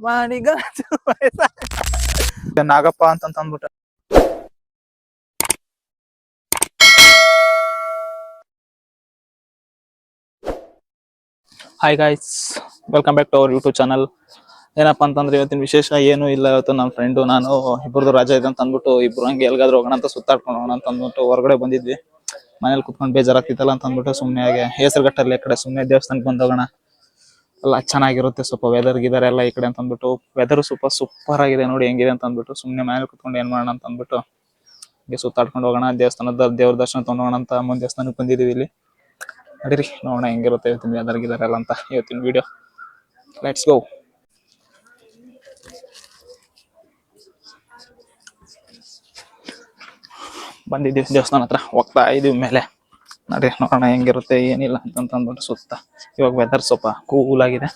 ಮಾಡಿಗಾಜು ನಾಗಪ್ಪ ಅಂತ ಅಂದ್ಬಿಟ್ಟು. Hi guys, welcome back to our YouTube channel. ಏನಪ್ಪಾ ಅಂತಂದ್ರೆ ಇವತ್ತಿನ ವಿಶೇಷ ಏನು ಇಲ್ಲ. ಇವತ್ತು ನಮ್ಮ ಫ್ರೆಂಡು ನಾನು ಇಬ್ಬರದು ರಾಜ ಇದೆ ಅಂತ ಅಂದ್ಬಿಟ್ಟು ಇಬ್ರು ಹಂಗೆ ಎಲ್ಗಾದ್ರೂ ಹೋಗೋಣ ಅಂತ ಸುತ್ತಾಡ್ಕೊಂಡು ಹೋಗೋಣ ಅಂತ ಅಂದ್ಬಿಟ್ಟು ಹೊರಗಡೆ ಬಂದಿದ್ವಿ. ಮನೇಲಿ ಕುತ್ಕೊಂಡು ಬೇಜಾರಾಗ್ತಿತ್ತಲ್ಲ ಅಂತ ಅಂದ್ಬಿಟ್ಟು ಸುಮ್ಮನೆ ಹಾಗೆ ಹೆಸರುಘಟ್ಟಲ್ಲಿ ಕಡೆ ಸುಮ್ಮನೆ ದೇವಸ್ಥಾನಕ್ಕೆ ಬಂದು ಹೋಗೋಣ, ಎಲ್ಲ ಚೆನ್ನಾಗಿರುತ್ತೆ. ಸ್ವಲ್ಪ ವೆದರ್ ಗಿದರ್ ಎಲ್ಲ ಈ ಕಡೆ ಅಂತ ಅಂದ್ಬಿಟ್ಟು ವೆದರ್ ಸ್ವಲ್ಪ ಸೂಪರ್ ಆಗಿದೆ ನೋಡಿ ಹೆಂಗಿದೆ ಅಂತ ಅಂದ್ಬಿಟ್ಟು ಸುಮ್ಮನೆ ಮನೇಲಿ ಕುತ್ಕೊಂಡು ಏನ್ ಮಾಡೋಣ ಅಂತ ಅಂದ್ಬಿಟ್ಟು ಹೀಗೆ ಸುತ್ತಾಡ್ಕೊಂಡು ಹೋಗೋಣ. ದೇವಸ್ಥಾನದ ದೇವ್ರ ದರ್ಶನ ತಗೊಂಡೋಗೋಣ ಅಂತ ಮುಂದೆ ದೇವಸ್ಥಾನಕ್ಕೆ ಬಂದಿದೀವಿ. ಇಲ್ಲಿ ನಡೀರಿ ನೋಡೋಣ ಹೆಂಗಿರುತ್ತೆ ಇವತ್ತಿನ ವೆದರ್ ಗಿದರ್ ಎಲ್ಲ ಅಂತ ಇವತ್ತಿನ ವಿಡಿಯೋ. Let's go. ಬಂದಿದ್ದೀವಿ ದೇವಸ್ಥಾನ ಹತ್ರ, ಹೋಗ್ತಾ ಇದೀವಿ ಮೇಲೆ. ನಡಿ ನೋಡೋಣ ಹೆಂಗಿರುತ್ತೆ ಏನಿಲ್ಲ ಅಂತ ಅಂದ್ಬಿಟ್ಟು ಸುತ್ತ. ಇವಾಗ ವೆದರ್ ಸ್ವಲ್ಪ ಕೂಲ್ ಆಗಿದೆ.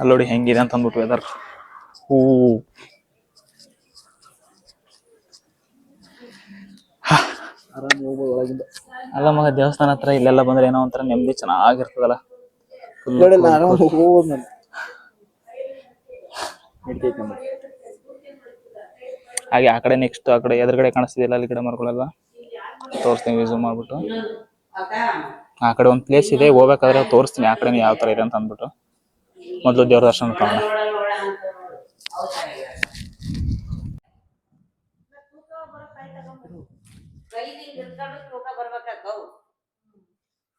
ಅಲ್ಲೋಡಿ ಹೆಂಗಿದೆ ಅಂತ ಅಂದ್ಬಿಟ್ಟು ವೆದರ್. ಅಲ್ಲ ಮಗ, ದೇವಸ್ಥಾನ ಹತ್ರ ಇಲ್ಲೆಲ್ಲ ಬಂದ್ರೆ ಏನೋ ಒಂಥರ ನೆಮ್ಮದಿ ಚೆನ್ನಾಗಿರ್ತದಲ್ಲ. ಹಾಗೆ ಆ ಕಡೆ ನೆಕ್ಸ್ಟ್ ಆ ಕಡೆ ಎದುರುಗಡೆ ಕಾಣಿಸ್ತಿದೆಯಲ್ಲ ಅಲ್ಲಿ ಕಡೆ ಮರಗಳೆಲ್ಲ ತೋರಿಸ್ತೀನಿ ವಿಸಿಟ್ ಮಾಡ್ಬಿಟ್ಟು. ಆ ಕಡೆ ಒಂದು ಪ್ಲೇಸ್ ಇದೆ, ಹೋಗ್ಬೇಕಾದ್ರೆ ತೋರಿಸ್ತೀನಿ ಆ ಕಡೆ ಯಾವ ತರ ಇದೆ ಅಂತ ಅಂದ್ಬಿಟ್ಟು. ಮೊದಲು ದೇವ್ರ ದರ್ಶನ ತಗೋಣ.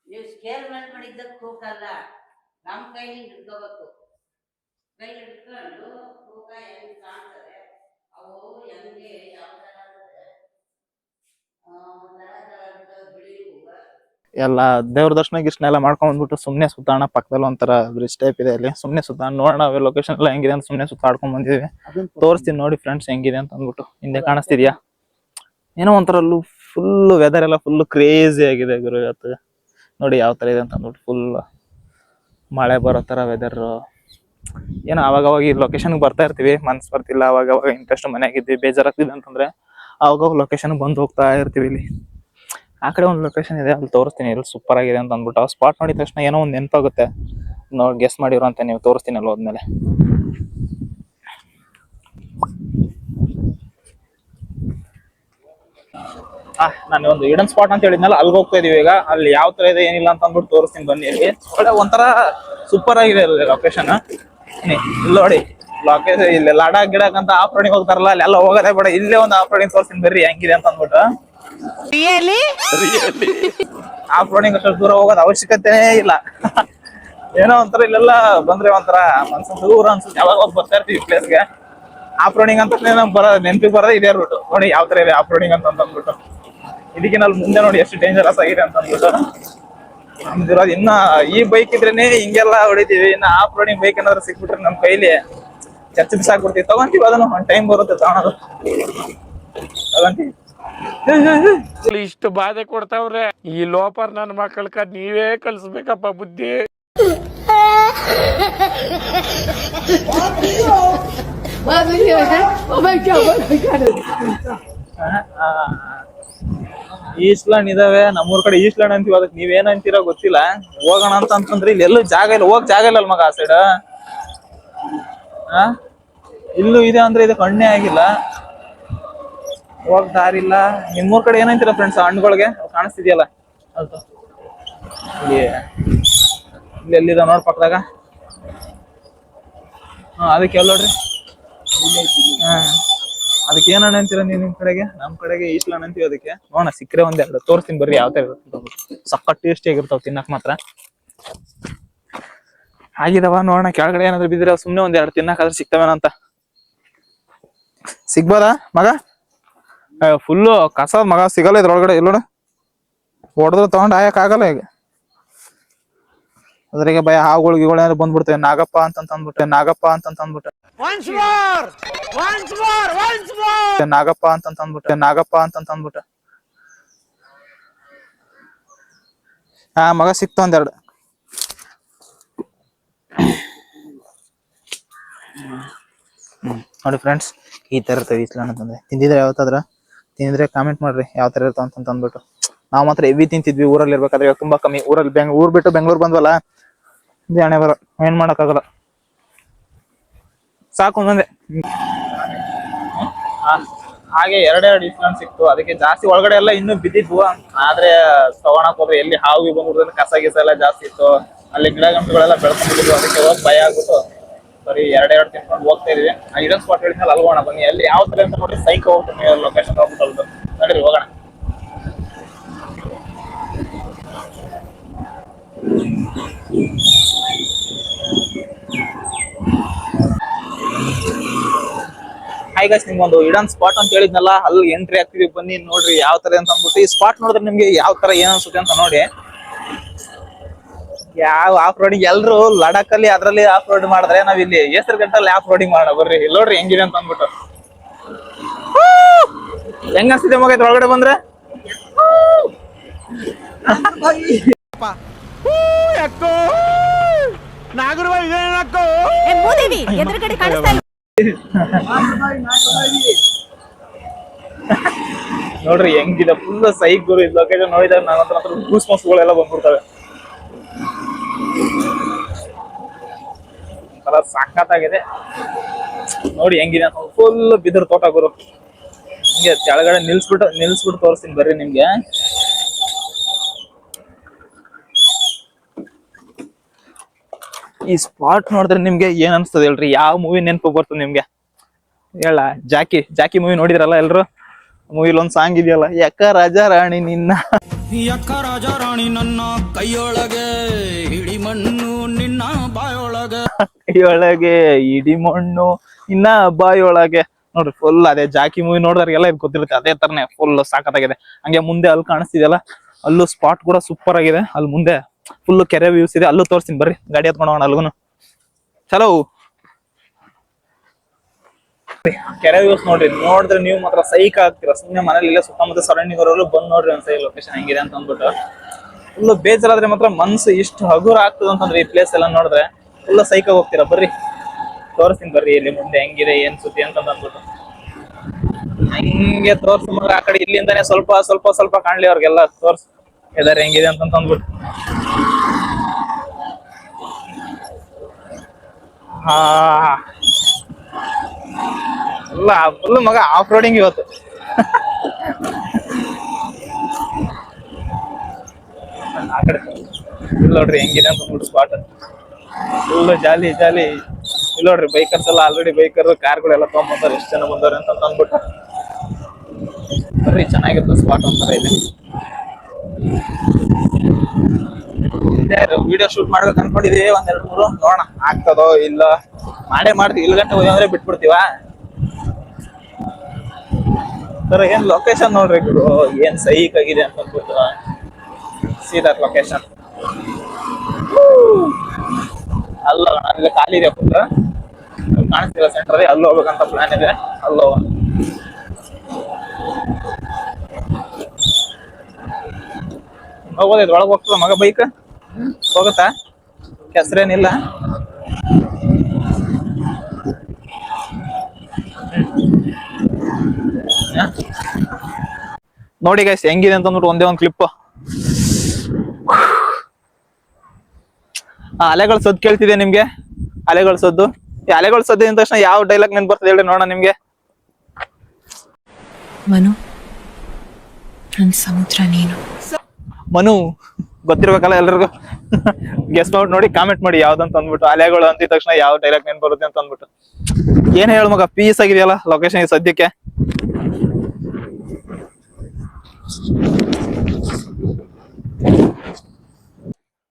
ನೀವು ಸ್ಕೇಲ್ ಮೇಲೆ ಮಾಡಿದ್ದ ತೂಕಲ್ಲ, ನಮ್ಮ ಕೈಲಿ ಹಿಡ್ಕೋಬೇಕು. ಕೈ ಹಿಡ್ಕೊಂಡು ತೂಕ ಹೆಂಗ್ ಕಾಣ್ತದೆ, ಅವು ಹೆಂಗೆ ಯಾವ ತರ ಬಿಳಿ ಹೂವ ಎಲ್ಲ ದೇವ್ರ ದರ್ಶನ ಗಿರ್ಶನ ಎಲ್ಲ ಮಾಡ್ಕೊಂಡ್ ಬಂದ್ಬಿಟ್ಟು ಸುಮ್ನೆ ಸುತ್ತಾಣ. ಪಕ್ಕದಲ್ಲಿ ಒಂಥರ ಬ್ರಿಡ್ಜ್ ಟೈಪ್ ಇದೆ, ಅಲ್ಲಿ ಸುಮ್ನೆ ಸುತ್ತಾಣ ನೋಡೋಣ ಲೊಕೇಶನ್ ಎಲ್ಲ ಹೆಂಗಿದೆ ಅಂತ ಸುಮ್ನೆ ಸುತ್ತಾಡ್ಕೊಂಡ್ ಬಂದಿದ್ವಿ. ತೋರಿಸ್ತೀನಿ ನೋಡಿ ಫ್ರೆಂಡ್ಸ್ ಹೆಂಗಿದೆ ಅಂತ ಅಂದ್ಬಿಟ್ಟು. ಹಿಂದೆ ಕಾಣಿಸ್ತಿದ್ಯಾ ಏನೋ ಒಂಥರ ಫುಲ್ ವೆದರ್ ಎಲ್ಲ ಫುಲ್ ಕ್ರೇಜಿ ಆಗಿದೆ ಗುರು ಇವತ್ತು. ನೋಡಿ ಯಾವ ತರ ಇದೆ ಅಂತ ಅಂದ್ಬಿಟ್ಟು ಫುಲ್ ಮಳೆ ಬರೋ ತರ ವೆದರ್. ಏನೋ ಅವಾಗ ಈ ಲೊಕೇಶನ್ಗೆ ಬರ್ತಾ ಇರ್ತೀವಿ, ಮನ್ಸ್ ಬರ್ತಿಲ್ಲ, ಅವಾಗ ಇಂಟ್ರೆಸ್ಟ್ ಮನೆಯಾಗಿದ್ವಿ ಬೇಜಾರಾಗ್ತಿದೆ ಅಂತಂದ್ರೆ ಅವಾಗ ಲೊಕೇಶನ್ ಬಂದು ಹೋಗ್ತಾ ಇರ್ತೀವಿ. ಇಲ್ಲಿ ಆ ಕಡೆ ಒಂದು ಲೊಕೇಶನ್ ಇದೆ, ಅಲ್ಲಿ ತೋರಿಸ್ತೀನಿ ಎಲ್ಲಿ ಸೂಪರ್ ಆಗಿದೆ ಅಂತ ಅಂದ್ಬಿಟ್ಟು. ಆ ಸ್ಪಾಟ್ ನೋಡಿದ ತಕ್ಷಣ ಏನೋ ಒಂದು ನೆನಪಾಗುತ್ತೆ. ನೋಡಿ ಗೆಸ್ ಮಾಡಿರೋ ಅಂತ ನೀವು ತೋರಿಸ್ತೀನಿ ಅಲ್ಲಿ ಹೋದ್ಮೇಲೆ. ನಾನು ಒಂದು ಹಿಡನ್ ಸ್ಪಾಟ್ ಅಂತ ಹೇಳಿದ್ನಲ್ಲ, ಅಲ್ಲಿಗೆ ಹೋಗ್ತಾ ಇದೀವಿ ಈಗ. ಅಲ್ಲಿ ಯಾವ ತರ ಇದೆ ಏನಿಲ್ಲ ಅಂತ ಅಂದ್ಬಿಟ್ಟು ತೋರಿಸ್ತೀನಿ ಬನ್ನಿ. ಅಲ್ಲಿ ಒಳ್ಳೆ ಒಂಥರ ಸೂಪರ್ ಆಗಿದೆ ಅಲ್ಲಿ ಲೊಕೇಶನ್. ಇಲ್ಲಿ ನೋಡಿ ಲೊಕೇಶನ್, ಇಲ್ಲಿ ಲಡಾಖ್ ಗಿಡಕ್ ಅಂತ ಆಫ್ ರೋಡಿಂಗ್ ಹೋಗ್ತಾರಲ್ಲ, ಅಲ್ಲಿ ಎಲ್ಲ ಹೋಗೋದೇ ಬೇಡ, ಇಲ್ಲೇ ಒಂದು ಆಫ್ ರೋಡಿಂಗ್ ತೋರಿಸ್ತೀನಿ ಬರ್ರಿ ಹೆಂಗಿದೆ ಅಂತ ಅಂದ್ಬಿಟ್ಟು. ಆಫ್ ರೋಡಿಂಗ್ ಅಷ್ಟು ದೂರ ಹೋಗೋದು ಅವಶ್ಯಕತೆನೇ ಇಲ್ಲ. ಏನೋ ಒಂಥರ ಇಲ್ಲೆಲ್ಲ ಬಂದ್ರೆ ಒಂಥರ ಮನ್ಸು ದೂರ ಅನ್ಸುತ್ತೆ. ಯಾವಾಗ ಹೋಗಿ ಬರ್ತಾ ಇರ್ತೀವಿ ಪ್ಲೇಸ್ಗೆ. ಆಫ್ ರೋಡಿಂಗ್ ಅಂತ ನೆನಪಿಗೆ ಬರೋದೇ ಇದೇ ರೂಟ್. ನೋಡಿ ಯಾವ ತರ ಇದೆ ಆಫ್ ರೋಡಿಂಗ್ ಅಂತ ಅಂದ್ಬಿಟ್ಟು. ಇದಕ್ಕೆ ನಾವು ಮುಂದೆ ನೋಡಿ ಎಷ್ಟು ಡೇಂಜರಸ್ ಆಗಿದೆ ಅಂತ ಅಂದ್ಬಿಟ್ಟು. ನಮ್ದಿರೋದು ಇನ್ನ ಈ ಬೈಕ್ ಇದ್ರೇನೆ ಹಿಂಗೆಲ್ಲ ಹೊಡಿತೀವಿ, ಇನ್ನ ಆಫ್ ರೋಡಿಂಗ್ ಬೈಕ್ ಏನಾದ್ರು ಸಿಕ್ಬಿಟ್ರೆ ನಮ್ ಕೈಲಿ ಚರ್ಚೆ ಬಿಸಾಕ್ಬಿಡ್ತೀವಿ. ತಗೊಂತೀವಿ, ಅದನ್ನು ಒಂದ್ ಟೈಮ್ ಬರುತ್ತೆ ತಗೊಳೋದು, ತಗೊಂತೀವಿ. ಇಷ್ಟು ಬಾಧೆ ಕೊಡ್ತಾವ್ರೆ ಈ ಲೋಪರ್ ನನ್ನ ಮಕ್ಕಳಕ, ನೀವೇ ಕಲ್ಸ್ಬೇಕಪ್ಪ ಬುದ್ಧಿ. ಈಸ್ಲ್ಯಾಂಡ್ ಇದಾವೆ ನಮ್ಮೂರ್ ಕಡೆ, ಈಸ್ಲ್ಯಾಂಡ್ ಅಂತೀವಿ. ಅದಕ್ಕೆ ನೀವೇನ್ ಅಂತೀರೋ ಗೊತ್ತಿಲ್ಲ. ಹೋಗೋಣ ಅಂತಂದ್ರೆ ಇಲ್ಲಿ ಎಲ್ಲೂ ಜಾಗ ಇಲ್ಲ, ಹೋಗಕ್ ಜಾಗ ಇಲ್ಲ ಮಗ ಆ ಸೈಡ್. ಇಲ್ಲೂ ಇದೆ ಅಂದ್ರೆ ಇದಕ್ಕೆ ಹಣ್ಣೆ ಆಗಿಲ್ಲ, ಹೋಗಕ್ ದಾರಿ ಇಲ್ಲ. ನಿಮ್ಮೂರ್ ಕಡೆ ಏನಂತೀರ ಫ್ರೆಂಡ್ಸ್ ಹಣ್ಣುಗಳಿಗೆ? ಕಾಣಿಸ್ತಿದ್ಯಲ್ಲ ಅದು ಇಲ್ಲಿ ಎಲ್ಲಿದ ನೋಡ್ ಪಕ್ಕದಾಗ. ಅದಕ್ಕೆ ಎಲ್ಲ ನೋಡ್ರಿ. ಅದಕ್ಕೆ ಏನ್ ಹಣ್ಣು ಅಂತೀರ ನೀವು ನಿಮ್ ಕಡೆಗೆ? ನಮ್ ಕಡೆಗೆ ಈಸ್ಲ್ಯಾಂಡ್ ಅಂತೀವಿ ಅದಕ್ಕೆ. ನೋಡೋಣ ಸಿಕ್ಕರೆ ಒಂದೆರಡು ತೋರಿಸ್ತೀನಿ ಬರ್ರಿ ಯಾವ ತರ ಇರುತ್ತೆ. ಸಕ್ಕ ಟೇಸ್ಟಿ ಆಗಿರ್ತಾವ ತಿನ್ನಕ್ ಮಾತ್ರ. ಆಗಿದಾವ ನೋಡೋಣ, ಕೆಳಗಡೆ ಏನಾದ್ರು ಬಿದ್ದಿರ ಸುಮ್ನೆ ಒಂದೆರಡು ತಿನ್ನಕಾದ್ರೆ ಸಿಗ್ತಾವೇನಂತ. ಸಿಗ್ಬೋದಾ ಮಗ? ಫುಲ್ಲು ಕಸ ಮಗ, ಸಿಗಲ್ಲ ಇದ್ರೊಳಗಡೆ. ಎಲ್ಲೋಡ ಹೊಡೆದ್ರೆ ತಗೊಂಡ್ ಆಯಕ್ ಆಗಲ್ಲ ಈಗ. ಅದ್ರಿಗೆ ಭಯ ಹಾವುಗಳು ಗಿಗಳು ಏನಾದ್ರು ಬಂದ್ಬಿಡ್ತೇವೆ. ನಾಗಪ್ಪ ಅಂತ ಅಂದ್ಬಿಟ್ಟೆ, ನಾಗಪ್ಪ ಅಂತ ಅಂದ್ಬಿಟ್ಟೆ, ನಾಗಪ್ಪ ಅಂತ ಅಂದ್ಬಿಟ್ಟೆ, ನಾಗಪ್ಪ ಅಂತ ಅಂದ್ಬಿಟ್ಟೆ. ಮಗ ಸಿಕ್ತ ಒಂದೆರಡು. ನೋಡಿ ಫ್ರೆಂಡ್ಸ್, ಈ ತರ ಇರ್ತವೆ ಈಸ್ಲ್ಯಾಂಡ್ ಅಂತಂದ್ರೆ. ತಿಂದಿದ್ರೆ ಯಾವತ್ತಾದ್ರ ತಿಂದ್ರೆ ಕಾಮೆಂಟ್ ಮಾಡ್ರಿ ಯಾವ ತರ ಇರ್ತಾವ ಅಂತ ಅಂದ್ಬಿಟ್ಟು. ನಾವ್ ಮಾತ್ರ ಹೆವಿ ತಿಂತಿದ್ವಿ ಊರಲ್ಲಿ ಇರ್ಬೇಕಾದ್ರೆ. ತುಂಬಾ ಕಮ್ಮಿ. ಊರಲ್ಲಿ ಊರ್ ಬಿಟ್ಟು ಬೆಂಗಳೂರು ಬಂದ್ವಲ್ಲ, ಇದು ಹಣೆ ಬರ, ಏನ್ ಮಾಡಕ್ಕಾಗಲ್ಲ. ಸಾಕು ಒಂದೊಂದೇ. ಹಾಗೆ ಎರಡೆರಡು ಡಿಫ್ರೆನ್ಸ್ ಸಿಕ್ತು, ಅದಕ್ಕೆ ಜಾಸ್ತಿ ಒಳಗಡೆ ಎಲ್ಲ ಇನ್ನೂ ಬಿದ್ದಿದ್ವು. ಆದ್ರೆ ತಗೊಳಕ್ ಹೋದ್ರೆ ಎಲ್ಲಿ ಹಾವು ಬಂದ್ಬಿಡ್ತದೆ, ಕಸ ಗಿಸ ಎಲ್ಲ ಜಾಸ್ತಿ ಇತ್ತು, ಅಲ್ಲಿ ಗಿಡ ಗಂಟುಗಳೆಲ್ಲ ಬೆಳ್ಕೊಂಡ್ಬಿಟ್ಟಿದ್ವು. ಅದಕ್ಕೆ ಹೋಗಿ ಭಯ ಆಗ್ಬಿಟ್ಟು ಬರೀ ಎರಡೆರಡು ತಿನ್ಕೊಂಡು ಹೋಗ್ತಾ ಇದೀವಿ. ಆ ಇಡನ್ ಸ್ಪಾಟ್ ಹೇಳಿದ್ಮೇಲೆ ಅಲ್ಗೋಣ ಬನ್ನಿ. ಅಲ್ಲಿ ಯಾವ ತರ ಅಂತ ನೋಡಿ ಸೈಕ್ ಹೋಗ್ತೀನಿ ಲೊಕೇಶನ್ ಹೋಗ್ಬಿಟ್ಟು ನಡೀರಿ ಹೋಗೋಣ. ಹಾಯ್ ಗೈಸ್, ನಿಮ್ಗೊಂದು ಇಡನ್ ಸ್ಪಾಟ್ ಅಂತ ಹೇಳಿದ್ನಲ್ಲ, ಅಲ್ಲಿ ಎಂಟ್ರಿ ಆಗ್ತಿದೀವಿ. ಬನ್ನಿ ನೋಡ್ರಿ ಯಾವ ತರ ಅಂತ ಅಂದ್ಬಿಟ್ಟು. ಈ ಸ್ಪಾಟ್ ನೋಡಿದ್ರೆ ನಿಮ್ಗೆ ಯಾವ ತರ ಏನ್ ಅನ್ಸುತ್ತೆ ಅಂತ ನೋಡಿ. ಯಾವ ಆಫ್ ರೋಡಿಂಗ್ ಎಲ್ರು ಲಡಾಖ್ ಅಲ್ಲಿ ಅದ್ರಲ್ಲಿ ಆಫ್ ರೋಡ್ ಮಾಡಿದ್ರೆ, ನಾವ್ ಇಲ್ಲಿ ಹೆಸರುಘಟ್ಟಲ್ಲಿ ಆಫ್ ರೋಡಿಂಗ್ ಮಾಡೋಣ ಬರ್ರಿ. ಇಲ್ಲಿ ನೋಡ್ರಿ ಹೆಂಗಿದೆ ಅಂತ ಅಂದ್ಬಿಟ್ಟು. ಹೆಂಗ ಅನ್ಸಿದೆ ಮಗ ಒಳಗಡೆ ಬಂದ್ರೆ? ನೋಡ್ರಿ ಹೆಂಗಿದೆ, ಫುಲ್ ಸೈಕ್ ಗುರು. ಇದು ಲೊಕೇಶನ್ ನೋಡಿದಾಗ ನನ್ನ ಹತ್ರ ಗೂಸ್ ಬಂಸ್ಗಳೆಲ್ಲ ಬಂದ್ಬಿಡ್ತವೆ. ಸಾಕತ್ತಾಗಿದೆ ನೋಡಿ ಹೆಂಗಿದೆ. ಫುಲ್ ಬಿದಿರು ತೋಟ ಗುರು. ಹಿಂಗೆ ಕೆಳಗಡೆ ನಿಲ್ಸ್ಬಿಟ್ಟು ತೋರಿಸ್ತೀನಿ ಬರ್ರಿ ನಿಮ್ಗೆ. ಈ ಸ್ಪಾಟ್ ನೋಡಿದ್ರೆ ನಿಮ್ಗೆ ಏನ್ ಅನ್ಸ್ತದೆ ಹೇಳ್ರಿ? ಯಾವ ಮೂವಿ ನೆನಪು ಬರ್ತದೆ ನಿಮ್ಗೆ ಹೇಳ? ಜಾಕಿ ಮೂವಿ ನೋಡಿದ್ರಲ್ಲ ಎಲ್ರು? ಮೂವಿಲ್ ಒಂದ್ ಸಾಂಗ್ ಇದೆಯಲ್ಲ, ಯಕ್ಕ ರಾಜಾ ರಾಣಿ ನಿನ್ನ ಕೈಯೊಳಗೆ ಹಿಡಿ ಮಣ್ಣು ನಿನ್ನ ಬಾಯೊಳಗೆ, ಕೈಯೊಳಗೆ ಇಡಿ ಮಣ್ಣು ಇನ್ನ ಬಾಯೊಳಗೆ. ನೋಡ್ರಿ ಫುಲ್ ಅದೇ ಜಾಕಿ ಮೂವಿ ನೋಡಿದ್ರಿಗೆಲ್ಲ ಇದು ಗೊತ್ತಿರುತ್ತೆ. ಅದೇ ತರನೇ ಫುಲ್ ಸಾಕತ್ತಾಗಿದೆ. ಹಂಗೆ ಮುಂದೆ ಅಲ್ಲಿ ಕಾಣಿಸ್ತಿದೆಯಲ್ಲ, ಅಲ್ಲೂ ಸ್ಪಾಟ್ ಕೂಡ ಸೂಪರ್ ಆಗಿದೆ. ಅಲ್ಲಿ ಮುಂದೆ ಫುಲ್ ಕೆರೆ ವ್ಯೂಸ್ ಇದೆ, ಅಲ್ಲೂ ತೋರಿಸ್ತೀನಿ ಬರ್ರಿ. ಗಾಡಿ ಹತ್ಕೊಂಡು ಹೋಗೋಣ ಅಲ್ಗುನು. ಚಲೋ ಕೆರೆ ವ್ಯೂಸ್ ನೋಡಿದ್ರೆ ನೀವು ಮಾತ್ರ ಸೈಕ್ ಆಗ್ತೀರಾ. ಸುಮ್ಮನೆ ಮನೇಲಿ ಇಲ್ಲ ಸುತ್ತಮುತ್ತ ಸರೌಂಡಿಂಗ್ ಅವರೆಲ್ಲ ಬಂದ್ ನೋಡ್ರಿ ಒಂದ್ಸರಿ ಲೊಕೇಶನ್ ಹೆಂಗಿದೆ ಅಂತ ಅಂದ್ಬಿಟ್ಟು. ಫುಲ್ ಬೇಜಾರಾದ್ರೆ ಮಾತ್ರ ಮನ್ಸು ಇಷ್ಟು ಹಗುರ ಆಗ್ತದ ಅಂತಂದ್ರೆ ಈ ಪ್ಲೇಸ್ ಎಲ್ಲ ನೋಡಿದ್ರೆ ಫುಲ್ ಸೈಕ್ ಆಗಿ ಹೋಗ್ತೀರಾ. ಬರ್ರಿ ತೋರಿಸ್ತೀನಿ ಬರ್ರಿ ಇಲ್ಲಿ ಮುಂದೆ ಹೆಂಗಿದೆ ಏನ್ ಸುದ್ದಿ ಅಂತ ಅಂದ್ಬಿಟ್ಟು. ಹಂಗೆ ತೋರ್ಸ್ ಮಗ ಆ ಕಡೆ ಇಲ್ಲಿಂದಾನೆ ಸ್ವಲ್ಪ ಕಾಣ್ಲಿ ಅವ್ರಿಗೆಲ್ಲ ತೋರ್ಸ್ ಇದಾರೆ ಹೆಂಗಿದೆ ಅಂತ ಅಂದ್ಬಿಟ್ಟು. ಹಾ ಫುಲ್ ಮಗ ಆಫ್ ರೋಡಿಂಗ್ ಇವತ್ತು. ಆ ಕಡೆ ಇಲ್ಲಿ ನೋಡ್ರಿ ಹೆಂಗಿದೆ ಅಂತ ಅಂದ್ಬಿಟ್ಟು ಸ್ಪಾಟ್. ಫುಲ್ ಜಾಲಿ ಇಲ್ಲಿ ನೋಡ್ರಿ ಬೈಕರ್ಸ್ ಎಲ್ಲ ಆಲ್ರೆಡಿ ಕಾರ್ಗಳೆಲ್ಲ ತಗೊಂಡ್ಬಂದಾರೆ. ಎಷ್ಟು ಜನ ಬಂದವ್ರೆ ಅಂತ ಅಂದ್ಬಿಟ್ಟು. ಬರ್ರಿ ಚೆನ್ನಾಗಿತ್ತು ಸ್ಪಾಟ್ ಒಂಥರ ಇದೆ. ವಿಡಿಯೋ ಶೂಟ್ ಮಾಡ್ಬೇಕು ಅನ್ಕೊಂಡಿದೀವಿ ಒಂದ್ 2-3. ನೋಡೋಣ ಆಗ್ತದೋ ಇಲ್ಲ. ಮಾಡ್ತೀವಿ. ಇಲ್ಲಿ ಗಂಟೆ ಹೋದ್ರೆ ಬಿಟ್ಬಿಡ್ತೀವ. ಸರ್ ಏನ್ ಲೊಕೇಶನ್ ನೋಡ್ರಿ ಗುರು, ಏನ್ ಸೈಕ್ ಆಗಿದೆ ಅಂತ ಅಂದ್ಬಿಟ್ಟು. ಸೀದಾ ಲೊಕೇಶನ್ ಅಲ್ಲ, ಅಲ್ಲಿ ಖಾಲಿ ಇದೆ ಫುಲ್ ಕಾಣಿಸ್ತಿಲ್ಲ ಸೆಂಟರ್. ಅಲ್ಲಿ ಹೋಗ್ಬೇಕಂತ ಪ್ಲಾನ್ ಇದೆ. ಅಲ್ಲಿ ಹೋಗೋದೈತೆ. ಒಳಗೆ ಹೋಗ್ತದ ಮಗ ಬೈಕ್ ಹೋಗುತ್ತಾ? ಹೆಸ್ರೇನಿಲ್ಲ. ನೋಡಿ ಗೈಸ್ ಹೆಂಗಿದೆ ಅಂತ ಅಂದ್ಬಿಟ್ಟು ಒಂದೇ ಒಂದು ಕ್ಲಿಪ್. ಅಲೆಗಳ ಸದ್ದು ಕೇಳ್ತಿದೆ ನಿಮ್ಗೆ? ಅಲೆಗಳ ಸದ್ದು. ಈ ಅಲೆಗಳ ಸದ್ದು ಅಂದ ತಕ್ಷಣ ಯಾವ ಡೈಲಾಗ್ ನೆನ್ಪು ಬರ್ತದೆ ಹೇಳಿ ನೋಡೋಣ ನಿಮ್ಗೆ? ಮನು, ನನ್ ಸಮುದ್ರ ನೀನು. ಮನು ಗೊತ್ತಿರ್ಬೇಕಲ್ಲ ಎಲ್ರಿಗೂ. ಗೆಸ್ ನೋಡಿ ಕಾಮೆಂಟ್ ಮಾಡಿ ಯಾವ್ದಂತ ಅಂದ್ಬಿಟ್ಟು. ಅಲೆಗಳು ಅಂತಿದ ತಕ್ಷಣ ಯಾವ ಡೈಲಾಗ್ ನೆನ್ಪು ಬರುತ್ತೆ ಅಂತ ಅಂದ್ಬಿಟ್ಟು. ಏನ್ ಹೇಳ ಮಗ, ಪೀಸ್ ಆಗಿದೆಯಲ್ಲ ಲೊಕೇಶನ್ ಸದ್ಯಕ್ಕೆ.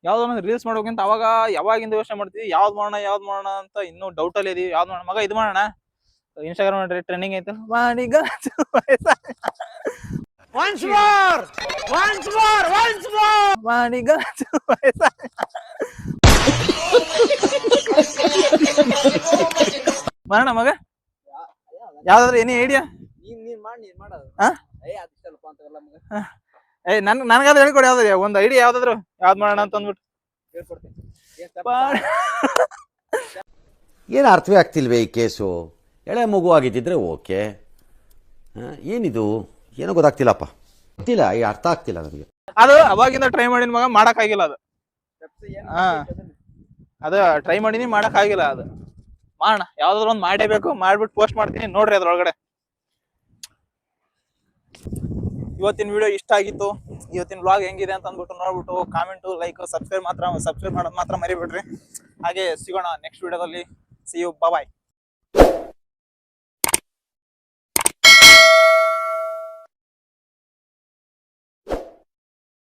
ಯಾವ್ದೊಂದು ರೀಲ್ಸ್ ಮಾಡ್ಬೇಕಂತ ಅವಾಗ ಯಾವಾಗಿಂದ ಯೋಚನೆ ಮಾಡ್ತೀವಿ, ಯಾವ್ದು ಮಾಡೋಣ ಅಂತ ಇನ್ನೂ ಡೌಟ್ ಅಲ್ಲಿ ಇದೀವಿ. ಯಾವ್ದು ಮಾಡೋಣ ಮಗ? ಇದು ಮಾಡೋಣ. ಇನ್ಸ್ಟಾಗ್ರಾಮ್ ನೋಡ್ರಿ ಟ್ರೆಂಡಿಂಗ್ ಐತೆ. ಮಾಡೋಣ ಮಗ? ಯಾವ್ದಾದ್ರು ಏನೇ ಐಡಿಯಾ? ನನ್ಗಾದ್ರೆ ಹೇಳ್ಕೊಡಿ ಯಾವ್ದಾದ್ರು ಒಂದು ಐಡಿಯಾ. ಯಾವ್ದಾದ್ರು ಯಾವ್ದು ಮಾಡೋಣ ಅಂತ ಅಂದ್ಬಿಟ್ಟು ಏನು ಅರ್ಥವೇ ಆಗ್ತಿಲ್ವೇ ಈ ಕೇಸು? ಎಳೆ ಮಗು ಆಗಿದ್ದಿದ್ರೆ ಓಕೆ. ಏನಿದು ಏನೋ ಗೊತ್ತಾಗ್ತಿಲ್ಲಪ್ಪ. ಗೊತ್ತಿಲ್ಲ, ಈ ಅರ್ಥ ಆಗ್ತಿಲ್ಲ ನನಗೆ. ಅದು ಅವಾಗಿಂದ ಟ್ರೈ ಮಾಡಿನ ಮಗ, ಮಾಡಕ್ ಆಗಿಲ್ಲ ಅದು. ಅದ ಟ್ರೈ ಮಾಡೀನಿ, ಮಾಡಕ್ ಆಗಿಲ್ಲ. ಅದು ಮಾಡೋಣ, ಯಾವ್ದಾದ್ರು ಒಂದು ಮಾಡೇಬೇಕು. ಮಾಡ್ಬಿಟ್ಟು ಪೋಸ್ಟ್ ಮಾಡ್ತೀನಿ, ನೋಡ್ರಿ ಅದ್ರೊಳಗಡೆ. ಇವತ್ತಿನ ವಿಡಿಯೋ ಇಷ್ಟ ಆಗಿತ್ತು. ಇವತ್ತಿನ ವ್ಲಾಗ್ ಹೆಂಗಿದೆ ಅಂತ ಅಂದ್ಬಿಟ್ಟು ನೋಡ್ಬಿಟ್ಟು ಕಾಮೆಂಟು, ಲೈಕ್, ಸಬ್ಸ್ಕ್ರೈಬ್ ಮಾಡೋದು ಮಾತ್ರ ಮರಿಬೇಡ್ರಿ. ಹಾಗೆ ಸಿಗೋಣ ನೆಕ್ಸ್ಟ್ ವಿಡಿಯೋದಲ್ಲಿ. See you, bye.